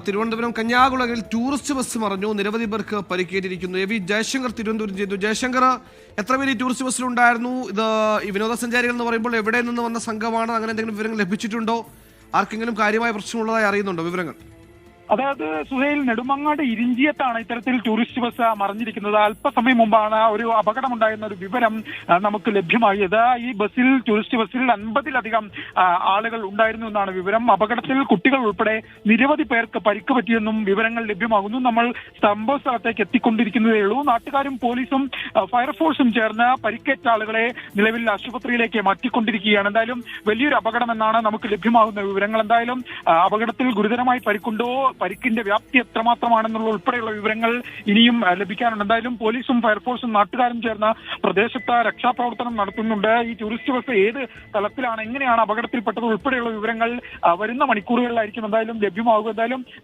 Thiruvananthapuram കന്യാകുളങ്ങളിൽ tourist bus മറിഞ്ഞു, നിരവധി പേർക്ക് പരിക്കേറ്റിരിക്കുന്നു. എ വി ജയശങ്കർ തിരുവനന്തപുരം ചെയ്തു. ജയശങ്കർ, എത്ര പേര് ഈ ടൂറിസ്റ്റ് ബസ്സിലുണ്ടായിരുന്നു? ഇത് ഈ വിനോദസഞ്ചാരികൾ എന്ന് പറയുമ്പോൾ എവിടെ നിന്ന് വന്ന സംഘമാണ്? അങ്ങനെ എന്തെങ്കിലും വിവരങ്ങൾ ലഭിച്ചിട്ടുണ്ടോ? ആർക്കെങ്കിലും കാര്യമായ പ്രശ്നമുള്ളതായി അറിയുന്നുണ്ടോ വിവരങ്ങൾ? അതായത് സുഹൈൽ, നെടുമങ്ങാട് ഇരിഞ്ചിയത്താണ് ഇത്തരത്തിൽ ടൂറിസ്റ്റ് ബസ് മറിഞ്ഞിരിക്കുന്നത്. അല്പസമയം മുമ്പാണ് ഒരു അപകടമുണ്ടായിരുന്ന ഒരു വിവരം നമുക്ക് ലഭ്യമായത്. ഈ ബസ്സിൽ, ടൂറിസ്റ്റ് ബസ്സിൽ 50-ലധികം ആളുകൾ ഉണ്ടായിരുന്നു എന്നാണ് വിവരം. അപകടത്തിൽ കുട്ടികൾ ഉൾപ്പെടെ നിരവധി പേർക്ക് പരിക്ക് പറ്റിയെന്നും വിവരങ്ങൾ ലഭ്യമാകുന്നു. നമ്മൾ സംഭവ സ്ഥലത്തേക്ക് എത്തിക്കൊണ്ടിരിക്കുന്നതേ ഉള്ളൂ. നാട്ടുകാരും പോലീസും ഫയർഫോഴ്സും ചേർന്ന് പരിക്കേറ്റ ആളുകളെ നിലവിൽ ആശുപത്രിയിലേക്ക് മാറ്റിക്കൊണ്ടിരിക്കുകയാണ്. എന്തായാലും വലിയൊരു അപകടമെന്നാണ് നമുക്ക് ലഭ്യമാകുന്ന വിവരങ്ങൾ. എന്തായാലും അപകടത്തിൽ ഗുരുതരമായി പരിക്കുണ്ടോ, പരിക്കിന്റെ വ്യാപ്തി എത്രമാത്രമാണെന്നുള്ള ഉൾപ്പെടെയുള്ള വിവരങ്ങൾ ഇനിയും ലഭിക്കാനുണ്ട്. എന്തായാലും പോലീസും ഫയർഫോഴ്സും നാട്ടുകാരും ചേർന്ന് പ്രദേശത്ത് രക്ഷാപ്രവർത്തനം നടത്തുന്നുണ്ട്. ഈ ടൂറിസ്റ്റ് ബസ് ഏത് തലത്തിലാണ്, എങ്ങനെയാണ് അപകടത്തിൽപ്പെട്ടത് ഉൾപ്പെടെയുള്ള വിവരങ്ങൾ വരുന്ന മണിക്കൂറുകളിലായിരിക്കും എന്തായാലും ലഭ്യമാകുക. എന്തായാലും